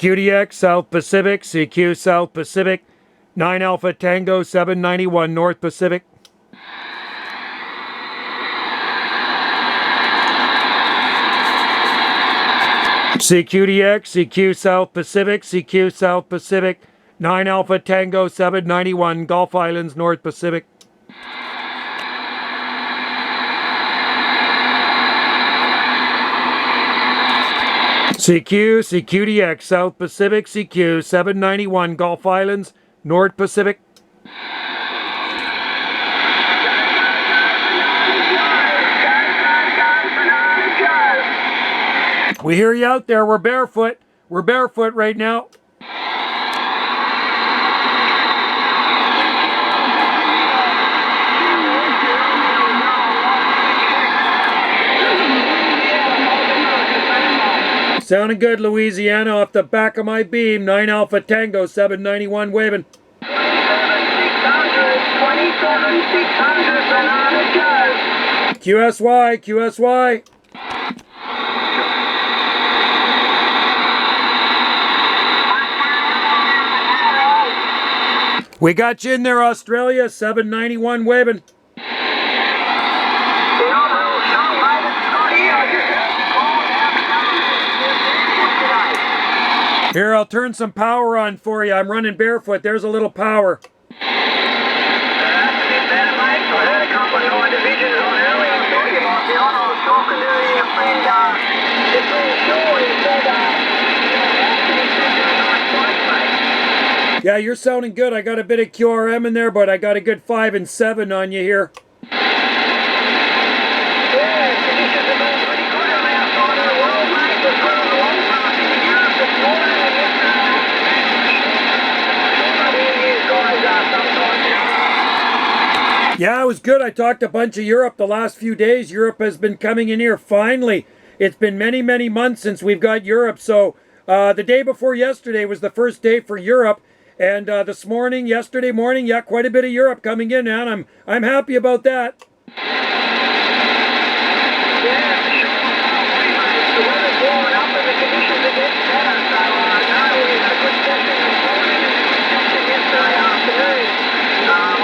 QDX South Pacific, CQ South Pacific, 9 Alpha Tango 791 North Pacific. CQDX, CQ South Pacific, CQ South Pacific, 9 Alpha Tango 791 Gulf Islands North Pacific. CQ, CQDX South Pacific, CQ 791 Gulf Islands North Pacific. We hear you out there. We're barefoot. We're barefoot right now. Sounding good, Louisiana, off the back of my beam. 9 Alpha Tango 791 waving. 27,600 Banana Joe. QSY, QSY. We got you in there, Australia, 791 waving. Here, I'll turn some power on for you. I'm running barefoot. There's a little power. Yeah, you're sounding good. I got a bit of QRM in there, but I got a good 5 and 7 on you here. Yeah, it was good. I talked a bunch of Europe the last few days. Europe has been coming in here finally. It's been many, many months since we've got Europe. So the day before yesterday was the first day for Europe. And this morning, yesterday morning, yeah, quite a bit of Europe coming in, and I'm happy about that.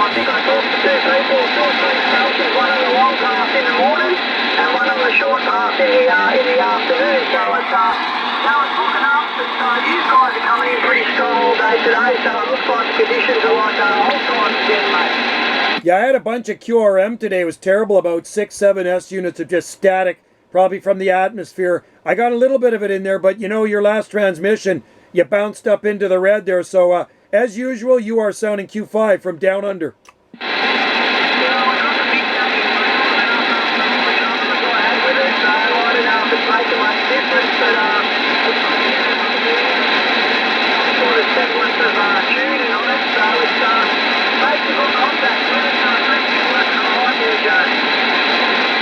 I think I talked to 2 people, 2 or 3 stations, one on the long path in the morning and one on the short path in the afternoon. So it's looking up. You guys are coming in pretty strong all day today, so it looks like the conditions are like old times again, mate. Yeah, I had a bunch of QRM today. It was terrible, about 6, 7 S units of just static, probably from the atmosphere. I got a little bit of it in there, but you know, your last transmission, you bounced up into the red there, so as usual, you are sounding Q5 from down under.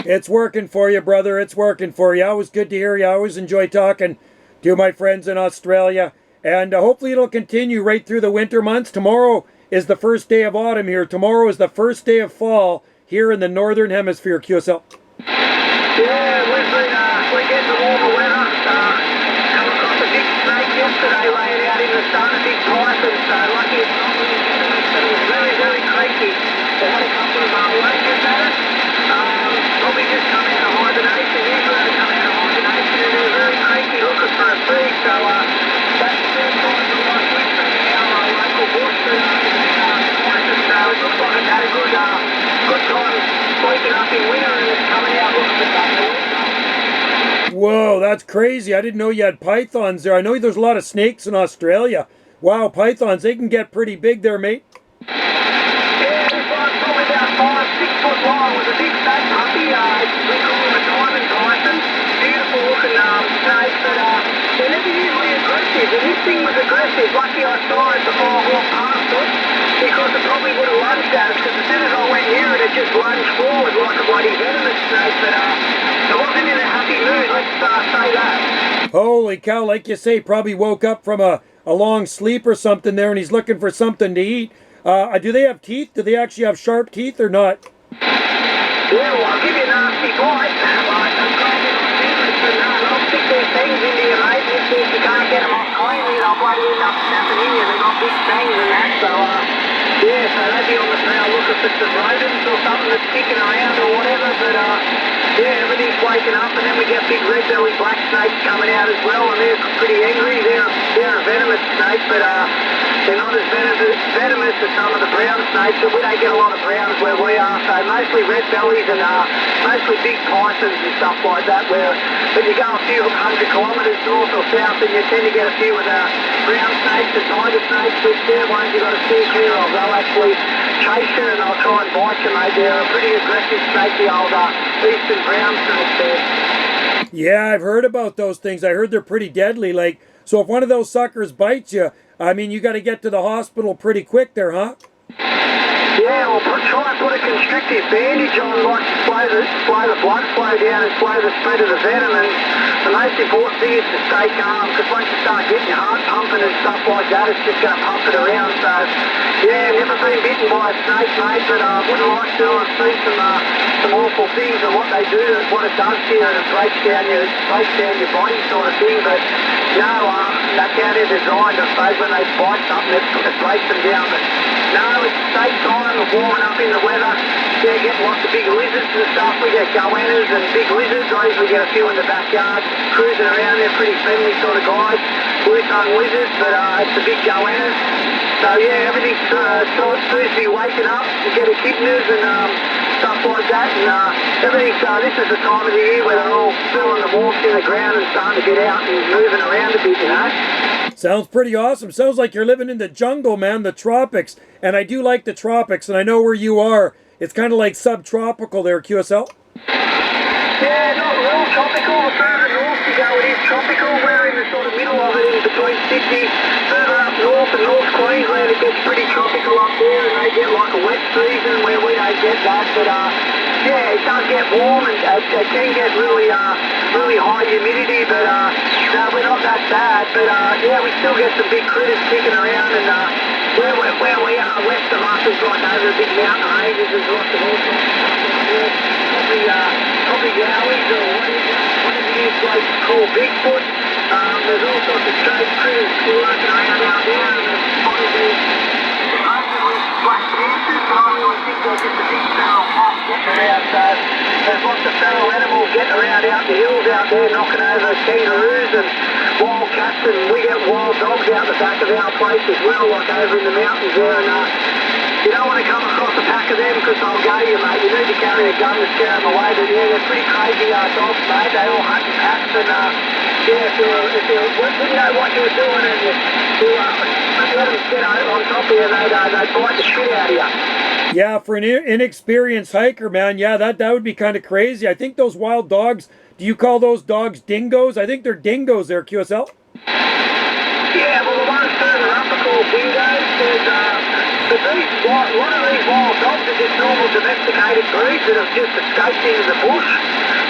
It's working for you, brother. It's working for you. Always good to hear you. I always enjoy talking to my friends in Australia. And hopefully it'll continue right through the winter months. Tomorrow is the first day of autumn here. Tomorrow is the first day of fall here in the northern hemisphere, QSL. Yeah, we're getting the warmer weather. Come across a big snake yesterday laying out in the sun, a big python. So lucky it's not really venomous, but it was very, very creaky. They had a couple of lunges at it. Probably just come out of hibernation. Usually they come out of hibernation and they're very creaky looking for a feed. So that's the first time for last winter in our local bush that it looks like it's had a good time sleeping up in winter and it's coming out looking for something. Whoa, that's crazy. I didn't know you had pythons there. I know there's a lot of snakes in Australia. Wow, pythons, they can get pretty big there, mate. Yeah, this one's probably about 5, 6 foot long with a big fat puppy. We call him a diamond python. Beautiful looking snake, but they're never usually aggressive. And this thing was aggressive. Lucky I saw it before I walked past it, because it probably would have lunged at us, because as soon as I went near it, it just lunged forward like a bloody venomous snake. But it wasn't in a happy mood, let's say that. Holy cow, like you say, probably woke up from a long sleep or something there, and he's looking for something to eat. Do they have teeth? Do they actually have sharp teeth or not? Yeah, well, I'll give you a nasty bite. They'll stick their things into your mate, and if you can't get them off cleanly, they'll big fangs and that, so, yeah, so they'd be on the prowl looking for some rodents or something that's sticking around or whatever, but, yeah, everything's waking up, and then we get big red-bellied black snakes coming out as well, and they're pretty angry. They're a venomous snake, but they're not as venomous as some of the brown snakes, but we don't get a lot of browns where we are, so mostly red-bellies and mostly big pythons and stuff like that, where when you go a few hundred kilometres north or south, and you tend to get a few of the brown snakes and tiger snakes, which they're ones you've got to steer clear of. They'll actually chase you and they'll try and bite you, mate. They're a pretty aggressive snake, the old eastern brown snakes there. Yeah, I've heard about those things. I heard they're pretty deadly. Like, so if one of those suckers bites you, I mean, you got to get to the hospital pretty quick there, huh? Yeah, well, try and put a constrictive bandage on, like slow the blood flow down and slow the spread of the venom. And the most important thing is to stay calm, because once you start getting your heart pumping and stuff like that, it's just going to pump it around. So, yeah, never been bitten by a snake, mate, but I wouldn't like to. I've seen some awful things and what they do, and what it does to you, and it breaks down your body sort of thing. But no, that's how they're designed. I suppose when they bite something, it breaks them down. But no, it's daytime, we're warming up in the weather. Yeah, get lots of big lizards and stuff. We get goannas and big lizards. I usually get a few in the backyard, cruising around. They're pretty friendly sort of guys. Blue-tongue lizards, but it's the big goannas. So yeah, everything's sort of seems to be waking up. You get echidnas and stuff like that. And everything's, this is the time of the year where they're all feeling the warmth in the ground and starting to get out and moving around a bit, you know. Sounds pretty awesome. Sounds like you're living in the jungle, man, the tropics. And I do like the tropics, and I know where you are. It's kind of like subtropical there, QSL. Yeah, not real tropical. The further north you go, it is tropical. We're in the sort of middle of it, in between Sydney. Further up north and North Queensland, it gets pretty tropical up there, and they get like a wet season where we don't get that. But yeah, it does get warm, and it can get really high humidity. But no, we're not that bad. But yeah, we still get some big critters kicking around, and where we are west of us is like over the big mountain ranges. There's lots of all sorts of stuff like that. Probably yowies or whatever you guys call Bigfoot. There's all sorts of strange critters lurking around out there, and there's probably black panthers, but I really think they're just a big feral pack getting around. So there's lots of feral animals getting around out the hills out there, knocking over kangaroos and wild cats, and we get wild dogs out the back of our place as well, like over in the mountains there. And you don't want to come across a pack of them, because they'll go you, mate. You need to carry a gun to scare them away. But yeah, they're pretty crazy dogs, mate. They all hunt in packs, and yeah, if you didn't know what you were doing, and you let them get on top of you, they'd bite the shit out of you. Yeah, for an inexperienced hiker, man, yeah, that would be kind of crazy. I think those wild dogs, do you call those dogs dingoes? I think they're dingoes there, QSL. Yeah, well, the ones further up are called dingoes. A lot of these wild dogs are just normal domesticated breeds that have just escaped into the bush,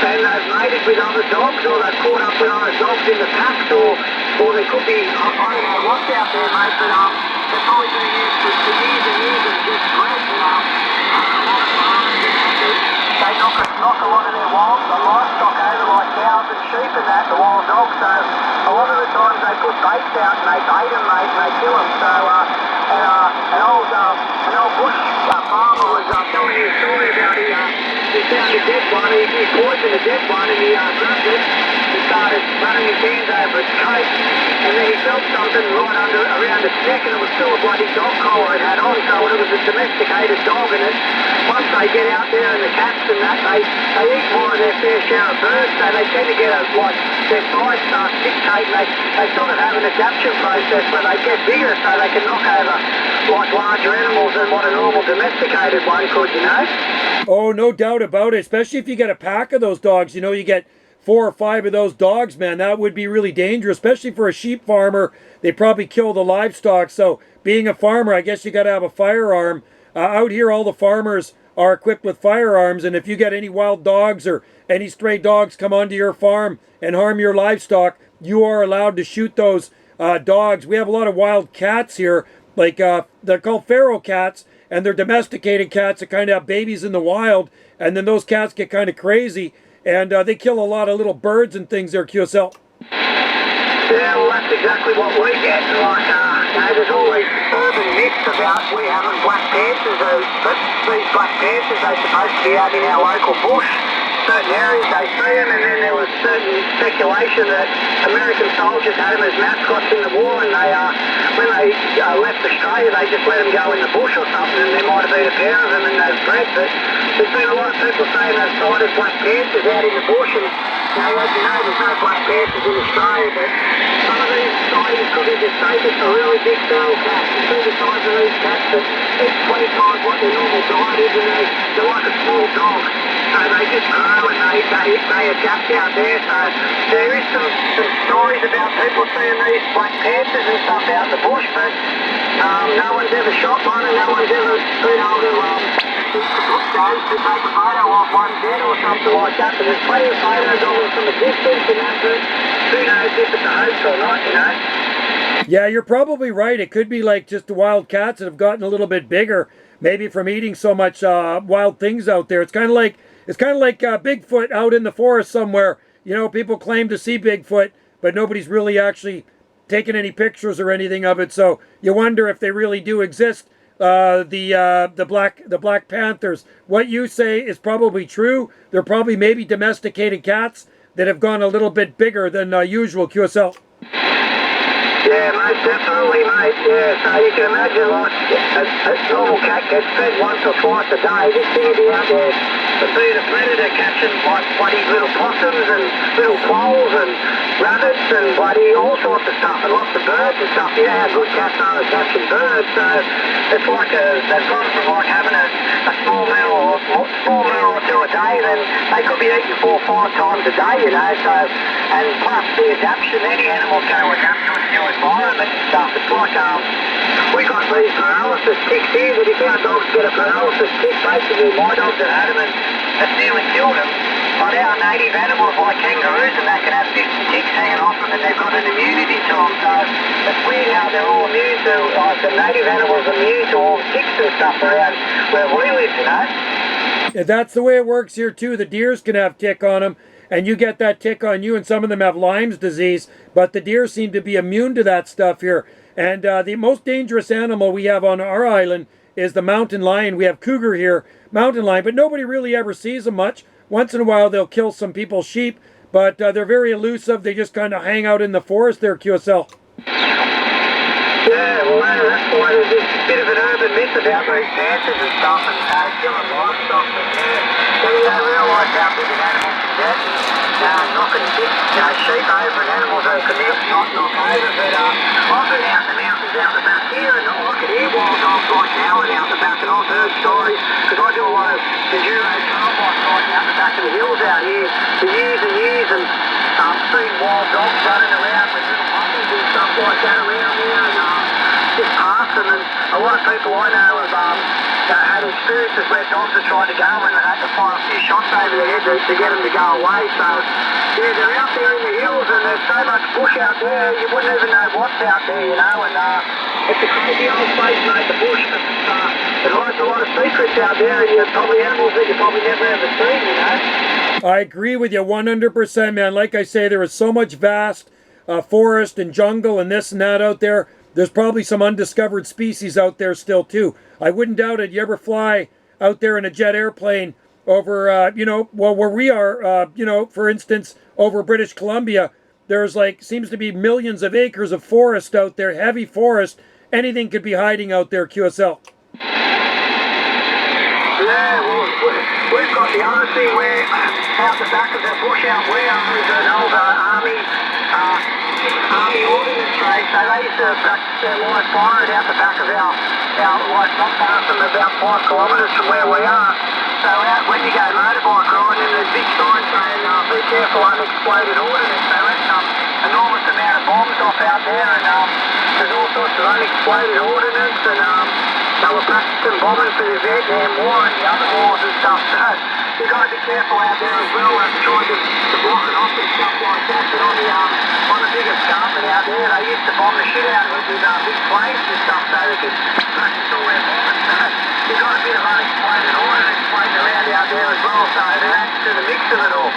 and they've mated with other dogs, or they've caught up with other dogs in the packs, or they could be, I don't know what's out there, mate, but they're probably been used for years and years and just bred, and a lot of farmers, they knock a lot of their livestock over, like cows and sheep and that, the wild dogs. So a lot of the times they put baits out and they bait them, mate, and they kill them. So an old bush farmer was telling me a story about he found a dead one. He poisoned a dead one, and he grabbed it and started running his hands over its coat, and then he felt something right around its neck, and it was still a bloody dog collar it had on, so it was a domesticated dog. And once they get out there, and the cats and that, they eat more of their fair share of birds, so they tend to get their size starts dictating. They sort of have an adaptation process where they get bigger, so they can knock over like larger animals than what a normal domesticated one could, you know? Oh, no doubt about it, especially if you get a pack of those dogs. You know, you get 4 or 5 of those dogs, man, that would be really dangerous, especially for a sheep farmer. They probably kill the livestock. So being a farmer, I guess you got to have a firearm. Out here, all the farmers are equipped with firearms, and if you get any wild dogs or any stray dogs come onto your farm and harm your livestock, you are allowed to shoot those dogs. We have a lot of wild cats here, like they're called feral cats, and they're domesticated cats that kind of have babies in the wild, and then those cats get kind of crazy, and they kill a lot of little birds and things there, QSL. Yeah, well, that's exactly what we get. Like, there's all these urban myths about we having black panthers, but these black panthers, they're supposed to be out in our local bush. Certain areas they see them, and then there was certain speculation that American soldiers had them as mascots in the war, and they, when they left Australia, they just let them go in the bush or something, and there might have been a pair of them and they've bred, but there's been a lot of people saying they've sighted black panthers out in the bush, and as you know, there's no black panthers in Australia, but some of these sightings could be mistaken for really big feral cats. You see the size of these cats that eat 20 times what their normal diet is, and they're like a small dog. So they just grow and they adapt out there. So there is some stories about people seeing these black panthers and stuff out in the bush, but no one's ever shot one and no one's ever been able to take a photo of one dead or something like that. But there's plenty of photos of them from a distance and that, but who knows if it's a hoax or not, you know? Yeah, you're probably right. It could be like just the wild cats that have gotten a little bit bigger, maybe from eating so much wild things out there. It's kind of like Bigfoot out in the forest somewhere. You know, people claim to see Bigfoot, but nobody's really actually taken any pictures or anything of it. So you wonder if they really do exist. The Black Panthers. What you say is probably true. They're probably maybe domesticated cats that have gone a little bit bigger than usual. QSL. Yeah, most definitely, mate. Yeah, so you can imagine like a normal cat gets fed once or twice a day. This thing would be out there being a predator catching like bloody little possums and little quolls and rabbits and bloody all sorts of stuff and lots of birds and stuff. You know how good cats are at catching birds, so it's like they've gone from like having a small meal or two a day, then they could be eating 4 or 5 times a day, you know, so, and plus the adaptation, any animal's going to adapt to its new environment and stuff. It's like, we got these paralysis ticks here, that if our dogs get a paralysis tick, basically my dogs have had them and it's nearly killed them. But our native animals like kangaroos and that can have 50 ticks hanging off them and they've got an immunity to them. So it's weird how they're all immune to, like the native animals are immune to all the ticks and stuff around where we live, you know. Yeah, that's the way it works here too. The deers can have tick on them, and you get that tick on you, and some of them have Lyme's disease, but the deer seem to be immune to that stuff here. And the most dangerous animal we have on our island is the mountain lion. We have cougar here, mountain lion, but nobody really ever sees them much. Once in a while they'll kill some people's sheep, but they're very elusive. They just kind of hang out in the forest there, QSL. Yeah, well, that's why there's this bit of an urban myth about these panthers and stuff and killing livestock. But you don't realise how big an animal can get. Knocking sheep over and animals that can not knock over. But I've been out in the mountains out the back here and I can hear wild dogs like howling out the back, and I've heard stories because I do a lot of enduro trail bike riding out the back of the hills out here for years and years, and seen wild dogs running around with little puppies and stuff like that around here, and just past them. And a lot of people I know have had experiences where dogs have tried to go and they had to fire a few shots over their head to get them to go away. So yeah, they're out there in the hills and there's so much bush out there you wouldn't even know what's out there, you know. And it's a crazy old place, mate, the bush. It hides a lot of secrets out there, and you're probably animals that you probably never ever seen, you know. I agree with you 100%, man. Like I say, there is so much vast forest and jungle and this and that out there. There's probably some undiscovered species out there still, too. I wouldn't doubt it. You ever fly out there in a jet airplane over, where we are, for instance, over British Columbia, there's seems to be millions of acres of forest out there, heavy forest. Anything could be hiding out there, QSL. Yeah, well, we've got the other thing where out the back of the bush out where is an old army ordnance trace. So they used to practice their live firing out the back of our like not far from about 5 kilometres from where we are. So out when you go motorbike riding, there's big signs saying be careful unexploded ordnance. They let enormous amount of bombs off out there, and there's all sorts of unexploded ordnance, and they were practicing bombing for the Vietnam War and the other wars and stuff. So you've got to be careful out there as well. They've tried to block it off and stuff like that. But on the big escarpment out there, they used to bomb the shit out of it with big planes and stuff so they could practice all their bombing. So you've got a bit of unexploded ordnance floating around out there as well. So it adds to the mix of it all.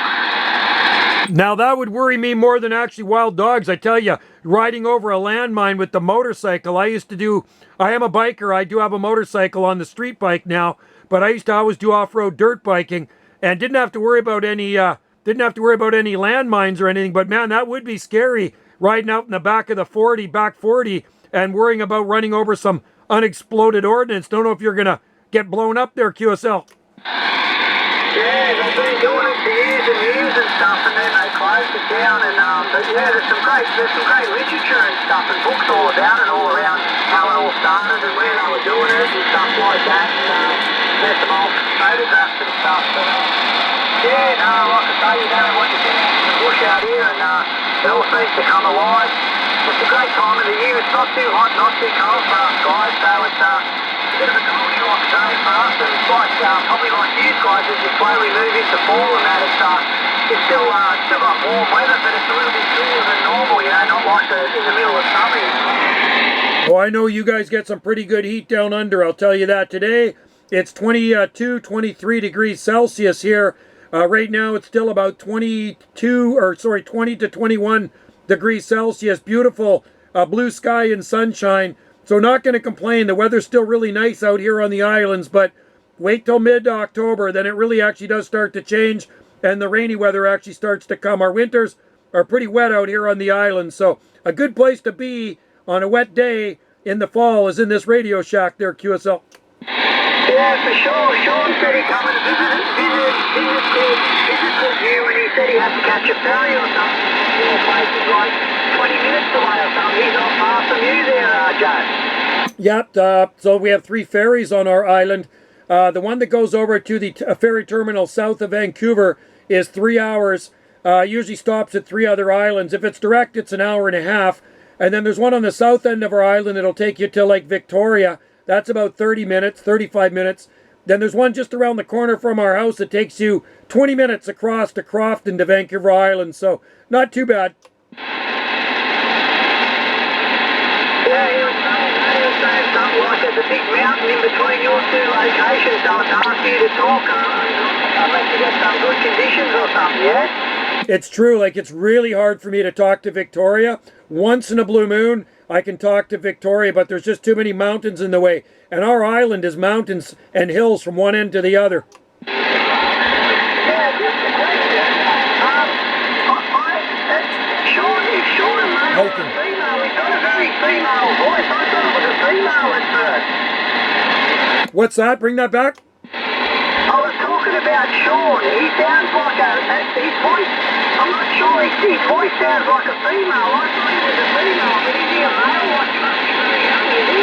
Now that would worry me more than actually wild dogs. I tell you, riding over a landmine with the motorcycle. I am a biker. I do have a motorcycle on the street bike now, but I used to always do off-road dirt biking and didn't have to worry about any landmines or anything. But man, that would be scary riding out in the back of the back 40, and worrying about running over some unexploded ordnance. Don't know if you're gonna get blown up there, QSL. Yeah, they've been doing it for years and years and stuff, and then they closed it down. And but yeah, there's some great literature and stuff and books all about it, all around how it all started and where they were doing it and stuff like that. And there's some old photographs and stuff. But yeah, no, like I say, you don't know what you get out in the bush out here, and it all seems to come alive. It's a great time of the year. It's not too hot, not too cold for us guys, so it's a bit of a Goldilocks zone for us, and it's like, probably like you guys, as you slowly move into fall and that, it's still got warm weather, but it's a little bit cooler than normal, you know, not like in the middle of summer. Oh, I know you guys get some pretty good heat down under, I'll tell you that. Today, it's 23 degrees Celsius here. Right now, it's still about 20 to 21 degrees Celsius. Beautiful blue sky and sunshine. So not going to complain. The weather's still really nice out here on the islands, but wait till mid-October, then it really actually does start to change, and the rainy weather actually starts to come. Our winters are pretty wet out here on the islands, so a good place to be on a wet day in the fall is in this radio shack there, QSL. Yeah, for sure. Sean said he'd come and visit you, and he said he had to catch a ferry or something. Your place is like 20 minutes away or something. He's not far from you there, Joe. Yep, so we have 3 ferries on our island. The one that goes over to the ferry terminal south of Vancouver is 3 hours. Usually stops at 3 other islands. If it's direct, it's an hour and a half. And then there's one on the south end of our island that'll take you to Lake Victoria. That's about 35 minutes. Then there's one just around the corner from our house that takes you 20 minutes across to Crofton to Vancouver Island. So not too bad. Yeah, he was saying something like there's a big mountain in between your 2 locations, so it's hard for you to talk unless you get some good conditions or something, yeah? It's true, like it's really hard for me to talk to Victoria. Once in a blue moon, I can talk to Victoria, but there's just too many mountains in the way. And our island is mountains and hills from one end to the other. Yeah, just a question. Sean and male or female? He's got a very female voice. I thought it was a female at first. What's that? Bring that back? I was talking about Sean. He sounds like his voice. I'm not sure. His voice sounds like a female. I thought he was a female, but is he a male? Like, he must be very young, is he?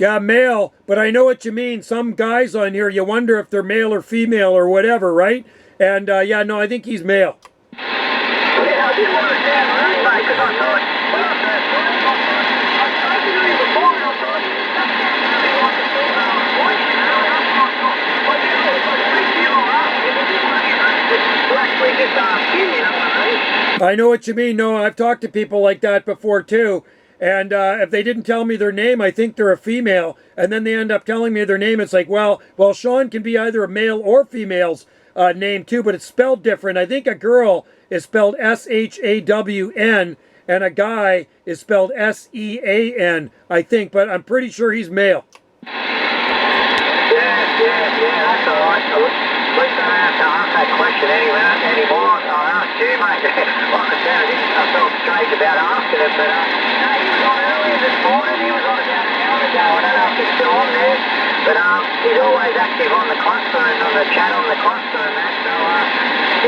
Yeah, male. But I know what you mean. Some guys on here, you wonder if they're male or female or whatever, right? And yeah, no, I think he's male. Yeah, I didn't want to sound rude, mate, because I thought, when I first heard him, I'd spoken to him before, and I thought, that sounds really like a female voice, you know, and I thought, well, you know, if I speak to you, I'll ask you, but this one, you know, to actually just ask him, you know what I mean? I know what you mean. No, I've talked to people like that before, too. And if they didn't tell me their name, I think they're a female. And then they end up telling me their name. It's like, well, Sean can be either a male or female's name, too, but it's spelled different. I think a girl is spelled S-H-A-W-N, and a guy is spelled S-E-A-N, I think, but I'm pretty sure he's male. Yeah, that's all right. At least I don't have to ask that question anymore. I'll ask you, mate. Like I said, I felt strange about asking it, but no, he was on earlier this morning. He was on about an hour ago. I don't know if he's still on there, but he's always active on the cluster and on the chat on the cluster and that. So,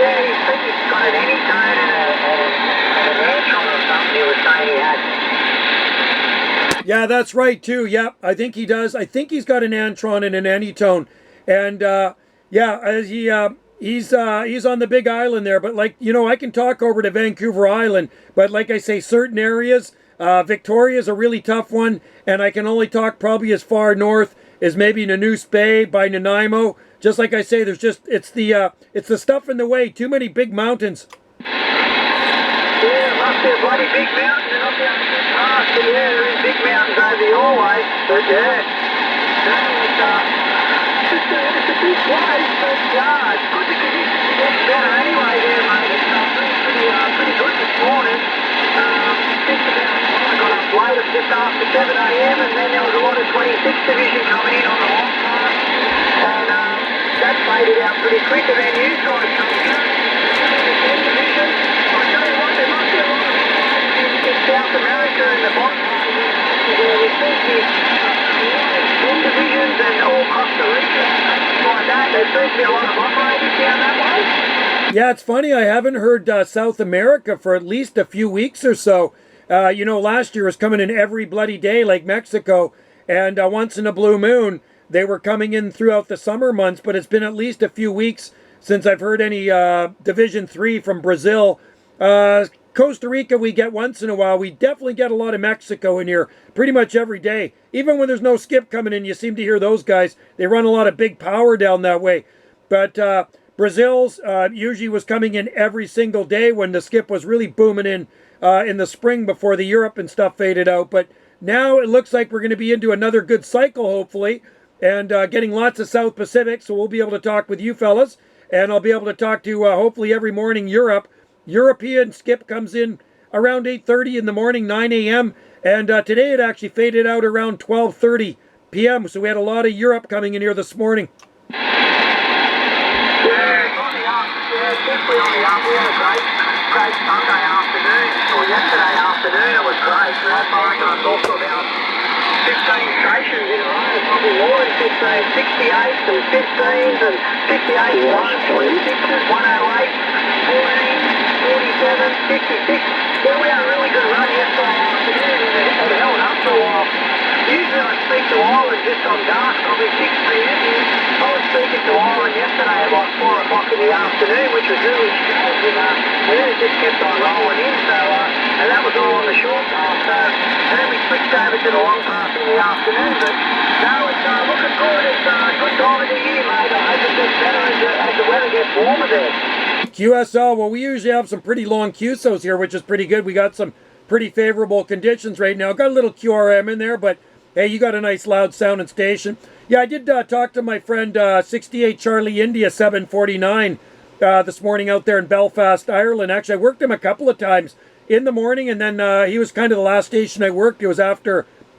yeah, he's got an anytone and an antron or something he was saying he had. Yeah, that's right, too. Yep, I think he does. I think he's got an antron and an anytone. And, yeah, as he's on the big island there. But, like, you know, I can talk over to Vancouver Island. But, like I say, certain areas, Victoria's a really tough one. And I can only talk probably as far north as maybe Nanoose Bay by Nanaimo. Just like I say, there's just, it's the stuff in the way. Too many big mountains. Yeah, it must be a bloody big mountain and not be able to get past. But yeah, there is big mountains over your way. But yeah, no, it's a big place. But yeah, it's good the conditions are getting better anyway there, mate. It's pretty just after 7 a.m. and then there was a lot of 26th Division coming in on the long pass. And that faded out pretty quick, and then you guys come in. The 10th Division. I tell you what, there must be a lot of in South America and the bottom part of where we think is divisions and all Costa Rica like that. There seems to be a lot of operators down that way. Yeah, it's funny. I haven't heard South America for at least a few weeks or so. You know, last year was coming in every bloody day like Mexico, and once in a blue moon, they were coming in throughout the summer months, but it's been at least a few weeks since I've heard any Division 3 from Brazil. Costa Rica we get once in a while. We definitely get a lot of Mexico in here pretty much every day. Even when there's no skip coming in, you seem to hear those guys. They run a lot of big power down that way. But Brazil's usually was coming in every single day when the skip was really booming in the spring before the Europe and stuff faded out. But now it looks like we're going to be into another good cycle, hopefully, and getting lots of South Pacific. So we'll be able to talk with you fellas, and I'll be able to talk to hopefully every morning Europe. European skip comes in around 8:30 in the morning, 9 a.m. And today it actually faded out around 12:30 p.m. So we had a lot of Europe coming in here this morning. Yeah, definitely on the up. We had a great Sunday afternoon, or yesterday afternoon. It was great. I talked about 15 stations in a row, probably more than 15, 68s and 15s and 58s, 126s, 108, 14. 47, 56. Yeah, we had a really good run yesterday afternoon and it held up for a while. Usually I speak to Ireland just on dark, probably 6 p.m. I was speaking to Ireland yesterday at like 4 o'clock in the afternoon, which was really strange, and then it just kept on rolling in, so, and that was all on the short pass, so, and then we switched over to the long pass in the afternoon, but no, it's looking good. It's a good time of the year, mate. I hope it gets better as the weather gets warmer there. QSO, well, we usually have some pretty long QSOs here, which is pretty good. We got some pretty favorable conditions right now. Got a little QRM in there, but hey, you got a nice loud sounding station. Yeah, I did talk to my friend 68 Charlie India 749 this morning out there in Belfast, Ireland. Actually, I worked him a couple of times in the morning, and then he was kind of the last station I worked. It was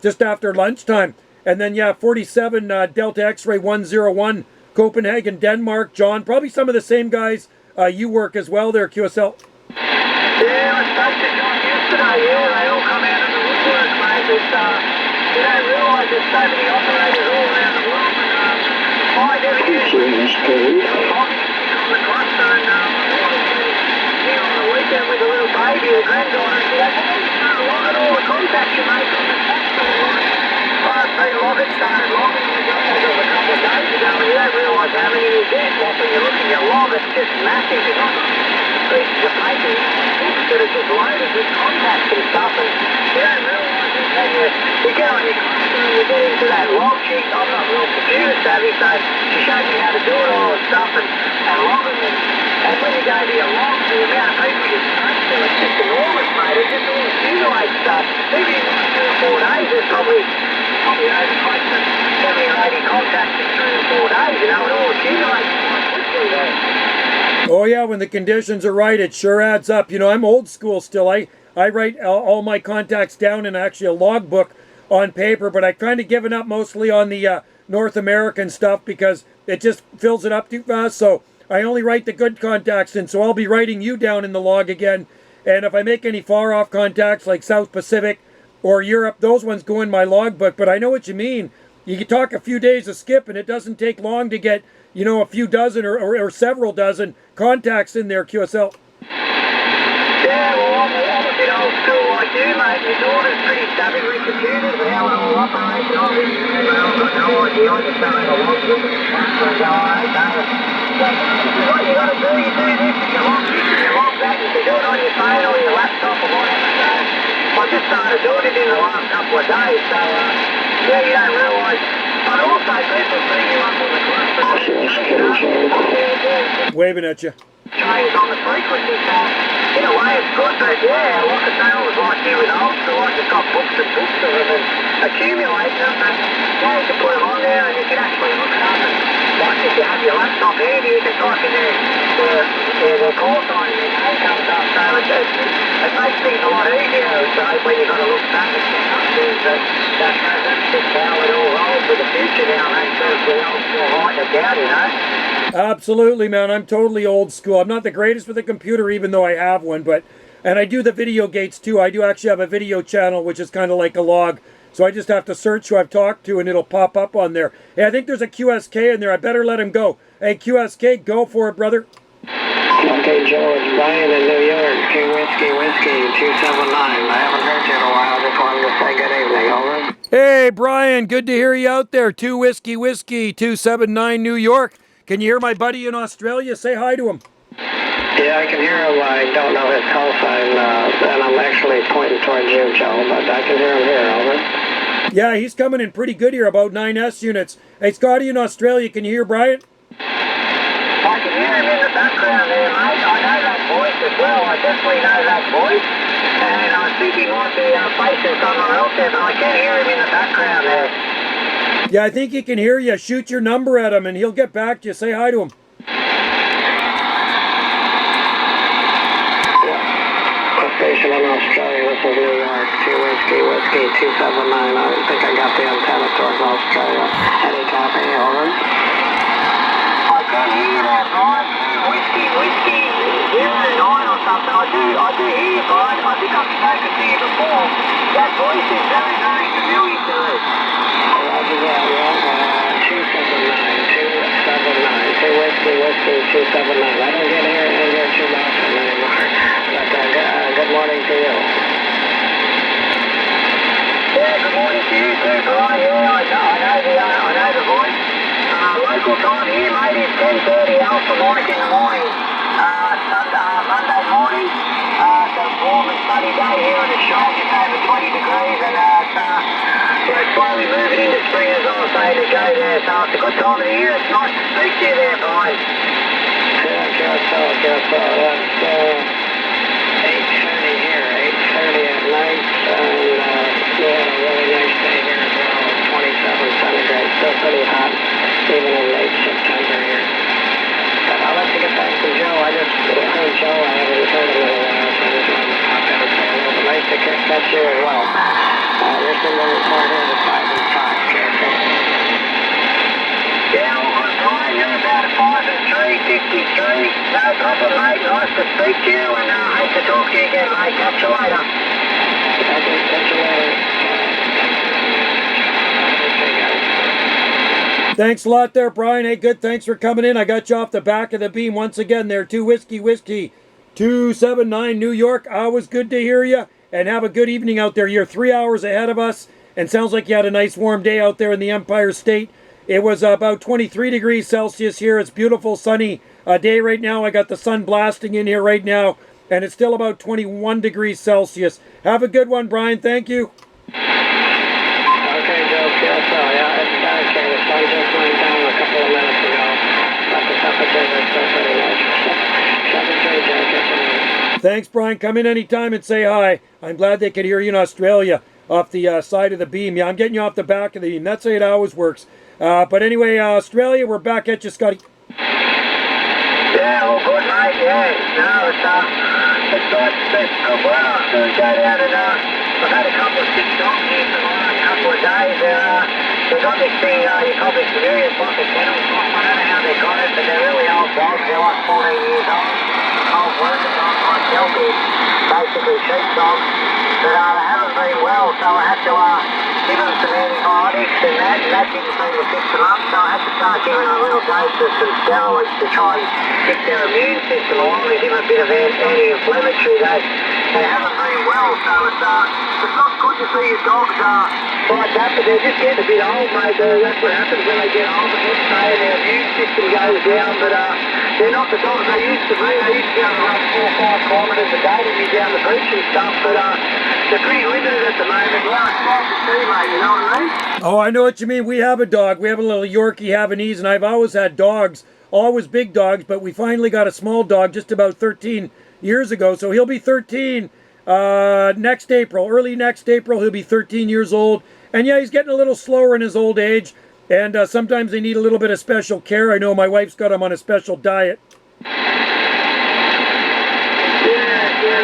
just after lunchtime. And then, yeah, 47 Delta X-Ray 101, Copenhagen, Denmark. John, probably some of the same guys you work as well there, QSL. Yeah, I spoke to John yesterday. Yeah, they all come out of the woodwork, mate. It's, you don't realise there's so many operators all around the world. And I never used to on the cluster, and here on the weekend with a little baby, a granddaughter, and she goes, well, you start logging all the contacts you make on the cluster. I've been logging, started logging as of a couple of days ago, and you don't realise how many you get. Like when you look at your log, it's just massive. You've got pieces of paper, books that are just loaded with contacts and stuff, and you don't realise it. And you get on your cluster and you get into that log sheet. I'm not real computer savvy, so she showed me how to do it all and stuff, and logging them. And when you go to your logs, the amount of people you spoke to, it's just enormous, mate. It just all accumulates stuff. Even in 3 or 4 days, there's probably over close to 70 or 80 contacts in 3 or 4 days, you know, it all accumulates quite quickly there. Oh yeah, when the conditions are right, it sure adds up. You know, I'm old school still. I write all my contacts down in actually a logbook on paper, but I've kind of given up mostly on the North American stuff because it just fills it up too fast. So I only write the good contacts in. So I'll be writing you down in the log again. And if I make any far off contacts like South Pacific or Europe, those ones go in my logbook. But I know what you mean. You can talk a few days of skip, and it doesn't take long to get, you know, a few dozen or several dozen contacts in there, QSL. Yeah, well, I'm a bit old school like you, mate. My daughter's pretty savvy with computers and how it all operates. I've got no idea. I just don't have a logbook. So I go, okay. So this is what you got to do. You do this, and you log that. You can do it on your phone or your laptop or whatever. So I just started doing it in the last couple of days. So, yeah, you don't realise. But also, people bring you up on the cluster. Waving at you. Change on the frequency, so in a way it's good, but yeah, like I say, I was like you with old school, I just got books and books of them and accumulate them, and yeah, you can put them on there and you can actually look it up and Like if you have your laptop handy, you can type in the call sign and your name comes up. So it makes things a lot easier. So when you've got to look back and check up things, that's just how it all rolls for the future now. That's the old school writing it down, you know. Absolutely, man. I'm totally old school. I'm not the greatest with a computer, even though I have one, and I do the video gates too. I do actually have a video channel, which is kind of like a log. So I just have to search who I've talked to, and it'll pop up on there. Hey, I think there's a QSK in there. I better let him go. Hey, QSK, go for it, brother. Okay, Joe, it's Brian in New York. 2 Whiskey 279. I haven't heard you in a while. Just wanted to say good evening. Over. Hey, Brian, good to hear you out there. 2 Whiskey 279 New York. Can you hear my buddy in Australia? Say hi to him. Yeah, I can hear him. I don't know his call sign, and I'm actually pointing towards you, Joe, but I can hear him here. Over. Yeah, he's coming in pretty good here, about 9S units. Hey, Scotty in Australia, can you hear Brian? I can hear him in the background there, mate. I know that voice as well. I definitely know that voice. And I think he might be facing somewhere else there, but I can hear him in the background there. Yeah, I think he can hear you. Shoot your number at him, and he'll get back to you. Say hi to him. Station in Australia, this is New York, 2 Whiskey 279. I think I got the antenna towards Australia. Any copy, over? I can hear that, Brian. Whiskey 09 or something. I do hear you, Brian. I think I've spoken to you before. That voice is very, very familiar to us. Roger that, yeah. 279, 2 Whiskey 279. I don't get here too often anymore. But good morning to you. Yeah, good morning to you too, Brian. Yeah, I know the voice. Local time here, mate, is 10:30 Alpha Mike in the morning. Monday morning. So warm and sunny day here in the shop. It's over 20 degrees and we're slowly moving into spring as I was saying to go there. So it's a good time of the year. It's nice to speak to you there, Brian. Yeah, QSO. That's 8:30 here, 8:30 at night, and we had a really nice day here as well, 27 centigrade, still pretty hot, even in late September here. But I'll let you get back to Joe. I just heard Joe, I haven't heard him in a while, so I just wanted to pop in and say hello. But nice to catch you as well. You're still the report here to 5 and 5, QSO. Yeah, well, good time. You're about 5 and 3, 53. No problem, mate. Nice to speak to you, and hope to talk to you again, mate. Catch you later. Okay, catch you later. Thanks a lot there, Brian. Hey, good. Thanks for coming in. I got you off the back of the beam once again there. 2 Whiskey 279 New York. Always good to hear you, and have a good evening out there. You're 3 hours ahead of us, and sounds like you had a nice warm day out there in the Empire State. It was about 23 degrees Celsius here. It's beautiful, sunny day right now. I got the sun blasting in here right now, and it's still about 21 degrees Celsius. Have a good one, Brian. Thank you. Okay, Joe, QSO. Yeah, it's dark here. The sun just went down a couple of minutes ago, but the temperatures are still pretty nice. 7-3, Joe. Catch you later. Thanks, Brian. Come in anytime and say hi. I'm glad they could hear you in Australia off the side of the beam. Yeah, I'm getting you off the back of the beam. That's how it always works. But anyway, Australia, we're back at you, Scotty. Yeah, all good, mate. Yeah, no, it's good weather. So we go down and I've had a couple of sick dogs here for the last couple of days. They've got this thing, you're probably familiar, it's like a kennel cough. I don't know how they got it, but they're really old dogs. They're like 14 years old. Old working dogs like Kelpies, basically sheep dogs. But they haven't been well, so I had to give them some antibiotics and that didn't seem to fix them up. So I had to start giving them a little dose of some steroids to try and fix their immune system along and give them a bit of anti-inflammatory. They haven't been well, so it's not good to see your dogs like that, but they're just getting a bit old, mate. That's what happens when they get old. Let's say their immune system goes down, but they're not the dogs they used to be. They used to be able to run 4 or 5 kilometres a day to be down the beach and stuff, but they're pretty limited at the moment. Yeah, it's sad to see, mate, you know what I mean? Oh, I know what you mean. We have a dog. We have a little Yorkie Havanese, and I've always had dogs, always big dogs, but we finally got a small dog just about 13 years ago. So he'll be 13 next April, early next April. He'll be 13 years old. And yeah, he's getting a little slower in his old age. And sometimes they need a little bit of special care. I know my wife's got them on a special diet. Yeah,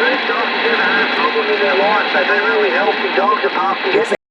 these dogs have never had a problem in their life. They've been really healthy dogs apart from getting